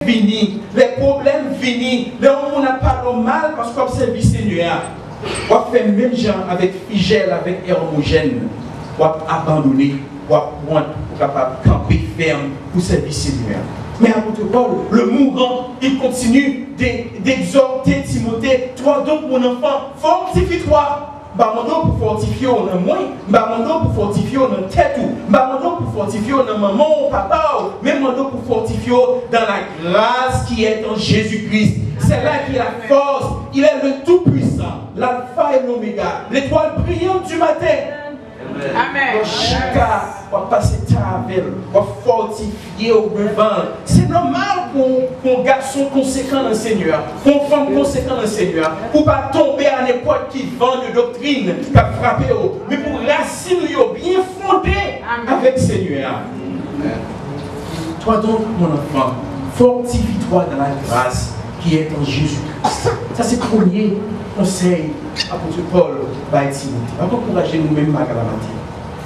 Fini, les problèmes finis, les gens on n'a pas le mal parce qu'on observe le Seigneur. On fait même gens avec Figel, avec Hermogène, on abandonner, on prendre, on capable de camper ferme pour servir le Seigneur. Mais apôtre Paul, le mourant, il continue d'exhorter Timothée, toi donc mon enfant, fortifie-toi. Bamando pour fortifier on a moins, bamando pour fortifier on a tête ou, bamando pour fortifier on a maman ou papa ou, même mando pour fortifier dans la grâce qui est en Jésus-Christ. C'est là qu'il a la force, il est le tout-puissant, l'alpha et l'oméga, l'étoile brillante du matin. Amen. Chacun va passer ta avec, va fortifier au devant. C'est normal pour un garçon conséquent dans le Seigneur, pour une femme conséquente dans le Seigneur, pour ne pas tomber à n'importe qui vend de doctrine qui a frappé, mais pour racine bien fondée avec le Seigneur. Toi donc, mon enfant, fortifie-toi dans la grâce qui est en Jésus-Christ. Ça, c'est le premier conseil apôtre Paul va Timothée. On va encourager nous-mêmes à la matin.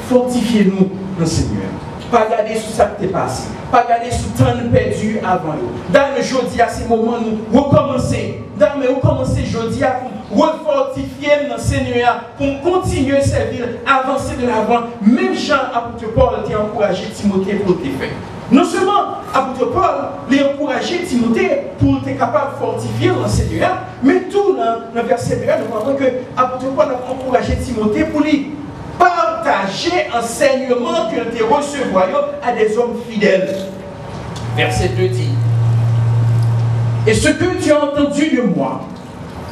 Fortifiez-nous dans le Seigneur. Pas garder sur ça qui t'est passé. Pas garder sur le temps perdu avant nous. Dans le jeudi, à ces moments, nous recommencer. Dans le recommencer jeudi, pour refortifier dans le Seigneur, pour continuer à servir, avancer de l'avant. Même Jean, apôtre Paul, t'a encouragé Timothée pour le faire. Non seulement apôtre Paul l'a encouragé Timothée pour être capable de fortifier dans le Seigneur, mais tout dans le verset 1, nous voyons que apôtre Paul a encouragé Timothée pour lui partager l'enseignement que tu recevras à des hommes fidèles. Verset 2 dit: et ce que tu as entendu de moi,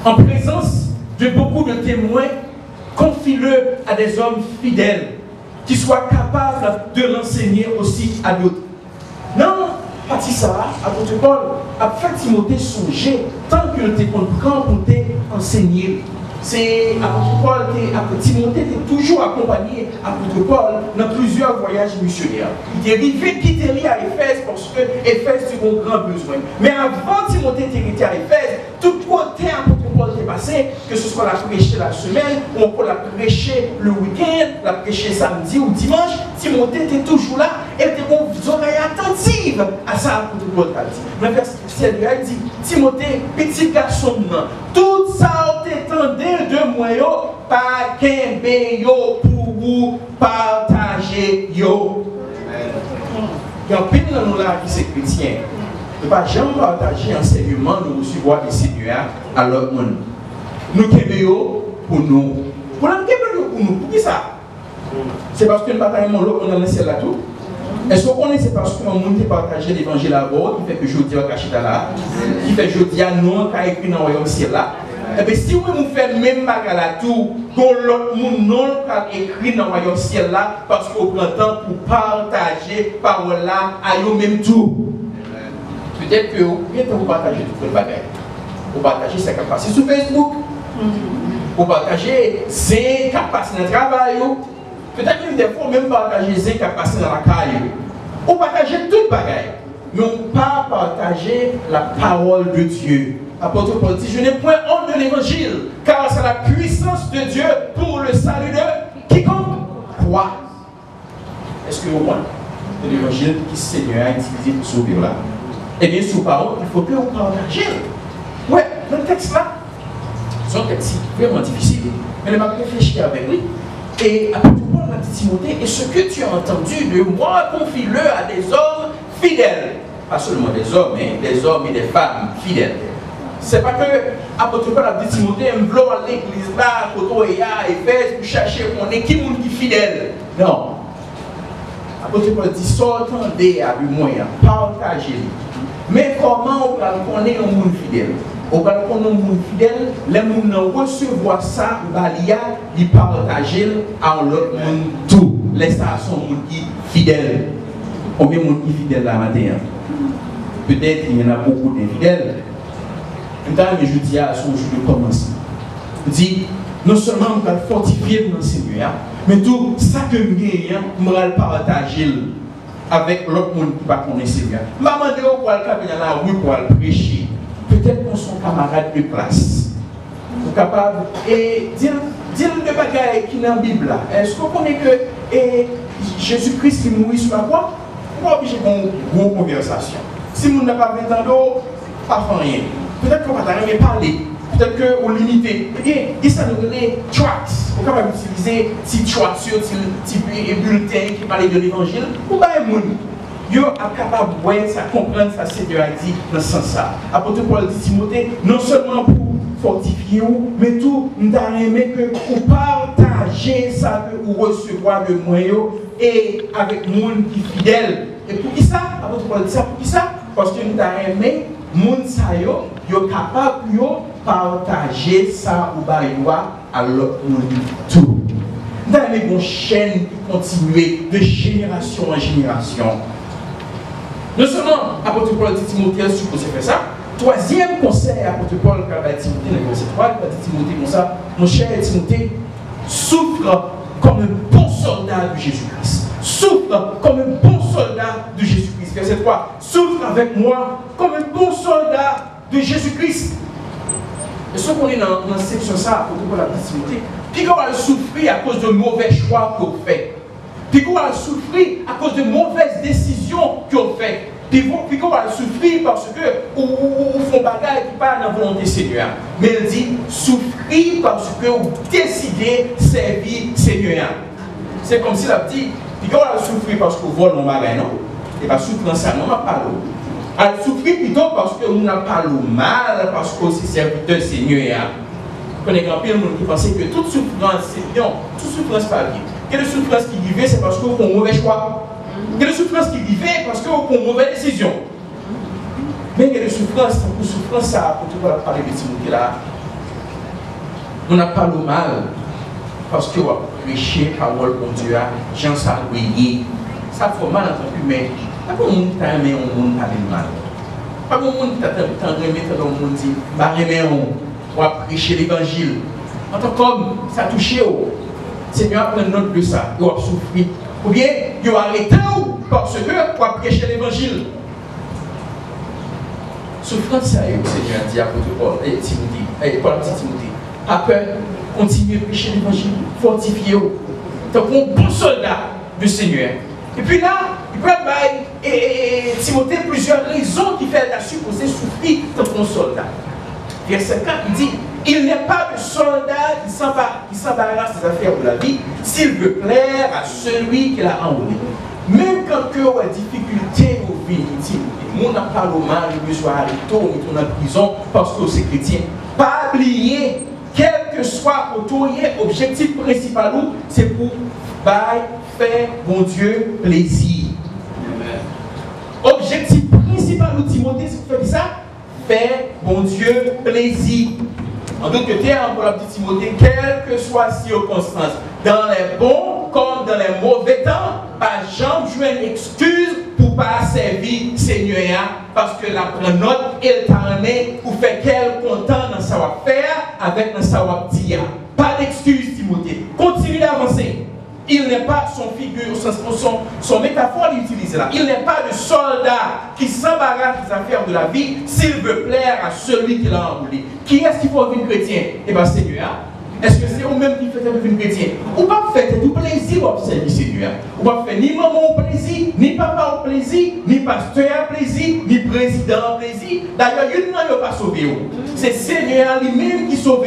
en présence de beaucoup de témoins, confie-le à des hommes fidèles qui soient capables de l'enseigner aussi à d'autres. Non, parti ça, apôtre Paul a fait Timothée songer tant que tu comprends pour t'enseigner. C'est apôtre Paul, Timothée était toujours accompagné apôtre Paul dans plusieurs voyages missionnaires. Il est arrivé quitter à Éphèse parce que Éphèse a un grand besoin. Mais avant Timothée était à Éphèse, tout côté apôtre Paul est passé, que ce soit la prêcher la semaine, ou encore la prêcher le week-end, la prêcher samedi ou dimanche, Timothée était toujours là et était aux oreilles attentives à ça apôtre Paul a dit. Le verset 2 il dit: Timothée, petit garçon, tout ça t'étendez de moi, pas qu'un béo pour vous partager yo. Il y a un peu de nous là qui sont chrétiens. Ne pas jamais partager l'enseignement nous recevoir des Seigneurs à l'autre monde. Nous béo pour nous. Pour nous, pour qui ça? C'est parce que nous partageons l'autre, on a laissé là tout. Est-ce qu'on connaît c'est parce qu'on a partagé l'évangile à bord qui fait que je dis à Kachita là, qui fait que je dis à nous, qui a écrit dans le royaume ciel là. Et bien si vous faites même bagarre à tout, qu'on l'autre monde non écrit dans le royaume ciel là, parce qu'on prend temps pour partager parole là à eux même tout. Peut-être que vous partagez tout le bagage. Vous partagez ce qui est passé sur Facebook. Vous partagez ce qui est passé dans le travail. Peut-être que des fois, même partager ce qui est passé dans la caille. Vous partagez tout le bagage. Mais on ne pas partager la parole de Dieu. Apôtre Paul dit: je n'ai point honte de l'évangile, car c'est la puissance de Dieu pour le salut de quiconque croit. Est-ce que vous voyez de l'évangile qui le Seigneur a utilisé pour sauver là? Eh bien, sous parole, il faut que vous partagiez. Ouais, dans le texte là, c'est un texte vraiment difficile, mais il m'a réfléchi avec lui. Et apôtre Paul a dit: Timothée, et ce que tu as entendu de moi, confie-le à des hommes fidèles. Pas seulement des hommes, mais des hommes et des femmes fidèles. C'est pas que apôtre Paul a dit: Timothée, je veux aller à l'église là, côté à Éphèse, pour chercher mon équipe qui est fidèle. Non. Apôtre Paul dit: sortez à lui moyen, partagez-le. Mais comment on va connaître un monde fidèle? On va connaître un monde fidèle, les gens recevoir ça, ils partagent à l'autre monde tout. Les stars sont monde qui fidèles. Combien de monde qui fidèle là matin? Peut-être il y en a beaucoup d'infidèles. Mais je dis à son jour de commencement. Je dis: non seulement on va fortifier dans le Seigneur, mais tout ça que nous gagnons, on va le partager avec l'autre monde qui va connaître le Seigneur. Je vais demander au poil qui est là pour le prêcher. Peut-être qu'on sont camarades de classe. Vous êtes capable et dire le bagage qui est dans la Bible. Est-ce qu'on connaît que Jésus-Christ est mort sur la croix? On va obliger une grosse conversation. Si vous n'avez pas 20 ans d'eau, pas faire rien. Peut-être qu'on va jamais parler. Peut-être qu'on limité. Eh bien, il s'en est tracts. On peut utiliser ces tracts, ces bulletins qui parlent de l'évangile. Ou bien, ils sont capables de voir ça, comprendre ça, Seigneur a dit dans ce sens-là. Apôtre Paul dit Timothée, non seulement pour fortifier, mais tout, nous avons aimé que vous partagez ça, que vous recevoir de moi et avec les gens qui sont fidèles. Et pour qui ça? Apôtre Paul dit ça, pour qui ça? Parce que nous avons aimé les gens qui sont capables de partager ça ou à l'autre monde tout. Nous avons aimé une chaîne qui continue de génération en génération. Non seulement apôtre Paul dit Timothée supposé faire ça, troisième conseil apôtre Paul quand il dit Timothée dans le verset 3, il dit Timothée comme ça, mon cher Timothée, souffre comme un bon soldat de Jésus-Christ. Souffre comme un bon soldat de Jésus-Christ. Verset 3, souffre avec moi comme un bon soldat de Jésus-Christ. Et ce qu'on est dans la section ça, apôtre Paul a dit Timothée, puis qu'on va souffrir à cause de mauvais choix qu'on fait. Puis qu'on va souffrir à cause de mauvaises décisions qu'on fait. Puis qu'on va souffrir parce que vous font bagaille qui pas dans la volonté Seigneur. Mais il dit souffrir parce que vous décidez de servir Seigneur. C'est comme si la petite, puis qu'on va souffrir parce que vous volez mon bagaille, non? Et pas souffrir dans ça, non, pas l'eau. Elle souffrir plutôt parce que vous n'avez pas le mal, parce que c'est serviteur Seigneur. Vous connaissez grand pile de monde qui pense que toute souffrance, c'est bien, toute souffrance pas bien. Quelle souffrance qui vivait, c'est parce que vous avez un mauvais choix. Quelle souffrance qui vivait, parce que vous avez une mauvaise décision. Mais quelle souffrance, ça, pour tout le monde parler de Timothée là, on n'a pas le mal, parce que vous avez prêché la parole de Dieu, Jean Sargueyi. Ça fait mal en tant qu'humain. Pas de monde qui t'a aimé, on n'a pas de mal. Pas de monde qui t'a aimé, on dit, bah, on va prêcher l'évangile. En tant qu'homme, ça a touché au. Seigneur prend note de ça, il va souffrir. Ou bien, il va arrêter parce que pour prêcher l'évangile. Souffrance sérieuse, Seigneur dit à Paul et Timothée, Paul dit Timothée. Après, continuez à prêcher l'évangile, fortifiez-vous. Donc, un bon soldat du Seigneur. Et puis là, il peut avoir Timothée plusieurs raisons qui font la supposer souffrir comme un soldat. Verset 4, il dit, il n'est pas de soldat qui s'embarrasse des affaires de la vie s'il veut plaire à celui qui l'a envoyé. Même quand il y a des difficultés au vie, on n'a pas le mal, il soit arrêté, on est en prison parce que c'est chrétien. Pas oublier, quel que soit l'objectif principal, c'est pour faire bon Dieu plaisir. Objectif principal de Timothée, c'est pour faire ça. Faire bon Dieu plaisir. En d'autres termes, pour la petite Timothée, quelles que soient les circonstances, dans les bons comme dans les mauvais temps, pas jamais jouer une excuse pour ne pas servir Seigneur, parce que la note, elle t'a amené pour faire qu'elle content dans sa faire avec dans sa dire. Pas d'excuse, Timothée. Continue d'avancer. Il n'est pas son figure, son métaphore utilise là. Il n'est pas de soldat qui s'embarrasse des affaires de la vie s'il veut plaire à celui qui l'a envoyé. Qui est-ce qu'il faut devenir chrétien? Eh bien, Seigneur. Est-ce que c'est vous-même qui faites devenir chrétien? Ou pas faire tout plaisir pour observer Seigneur. Ou pas faire ni maman au plaisir, ni papa au plaisir, ni pasteur au plaisir, ni président au plaisir. D'ailleurs, il n'a pas sauvé. C'est Seigneur lui-même qui sauve.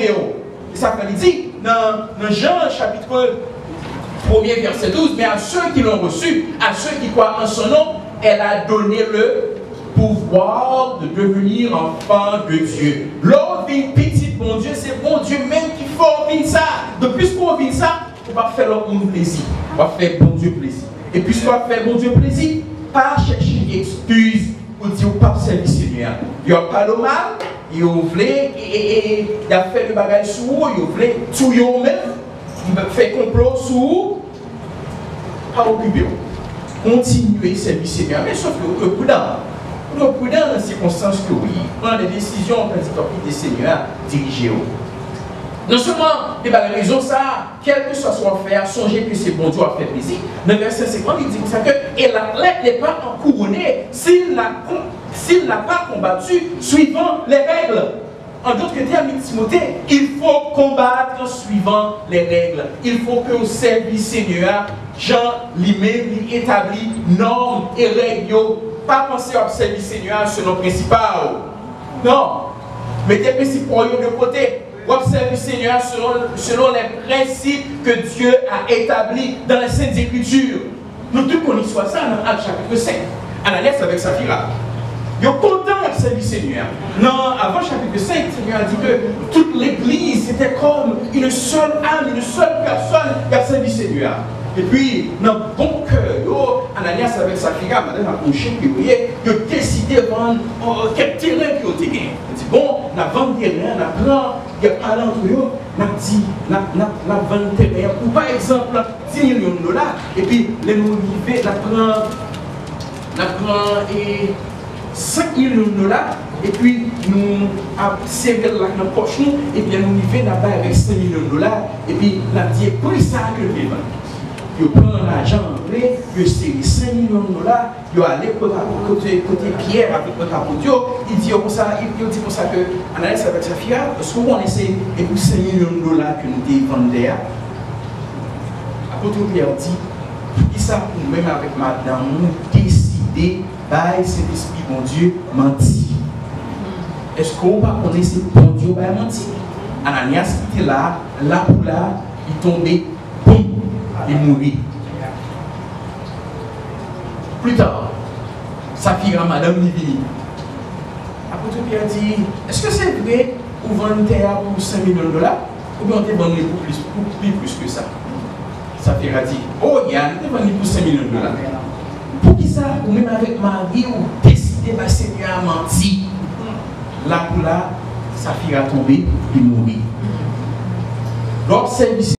Ça fait dit dans Jean chapitre 1er verset 12, mais à ceux qui l'ont reçu, à ceux qui croient en son nom, elle a donné le pouvoir de devenir enfant de Dieu. L'homme petit, bon Dieu, c'est bon Dieu même qui forme ça. Donc, puisqu'on vit ça, on va faire l'homme plaisir. On va faire bon Dieu plaisir. Et puisqu'on va faire bon Dieu plaisir, pas chercher une excuse pour dire pas servir Seigneur. Il n'y a pas le mal, il voulait, il a fait le bagage sur vous, il voulait tout même. Fait complot sous pas occupé. Continuez servir Seigneur, mais sauf que vous êtes prudent. Vous êtes prudent dans les circonstances que oui. Prendre des décisions quand des seigneurs dirigés. Non seulement des raisons ça, quel que soit son affaire, songez que c'est bon Dieu a fait plaisir. Dans le verset 50, il dit ça que et l'athlète n'est pas couronné s'il n'a pas combattu suivant les règles. En d'autres termes, Timothée, il faut combattre suivant les règles. Il faut que au service Seigneur, Jean lui établit normes et règles. Pas penser au service Seigneur selon le principal. Non. Mettez les principaux de côté. Observez le Seigneur selon les principes que Dieu a établis dans les Saintes Écritures. Nous tous connaissons ça dans Actes chapitre 5. Ananias avec Saphira. Ils sont contents d'observer le Seigneur. Non, avant chapitre 5, le Seigneur a dit que toute l'église était comme une seule âme, une seule personne qui observe le Seigneur. Et puis, dans le bon cœur, Ananias avec Saphira, madame a couché, puis ils ont décidé de vendre quel terrain qu'ils ont gagné. Ils ont dit, bon, on a vendu terrain, on a pris, il y a parlé entre eux, on a dit, on a vendu terrain pour par exemple 10 millions de dollars. Et puis, les nous arrivés, on prend 5 millions de dollars. Et puis, nous avons serré dans la poche, et puis nous arrivés là-bas avec 5 millions de dollars. Et puis, on a dit, pour ça que nous vivons. Ils prennent l'argent, ils serrent 5 millions de dollars, ils allent côté Pierre avec le capot, ils disent comme ça, que Ananias avec Saphira, parce qu'on essaie et pour 5 millions de dollars que nous devons vendre, apôtre Pierre dit, qui ça pour même avec madame, nous décider, c'est l'esprit bon Dieu menti. Est-ce qu'on va connaître ce bon Dieu menti? Ananias était là pour là, il tombait, boum. Il mourit. Plus tard, Saphira, madame, est venue. Apôtre Pierre dit, est-ce que c'est vrai qu'on vend terre pour 5 millions de dollars ou bien on te vend pour plus que ça? Saphira dit, oh, il y a vendu pour 5 millions de dollars. Pour qui ça, ou même avec Marie, ou décider de Seigneur à mentir? Là pour là, Saphira tombé, il mourit. L'observation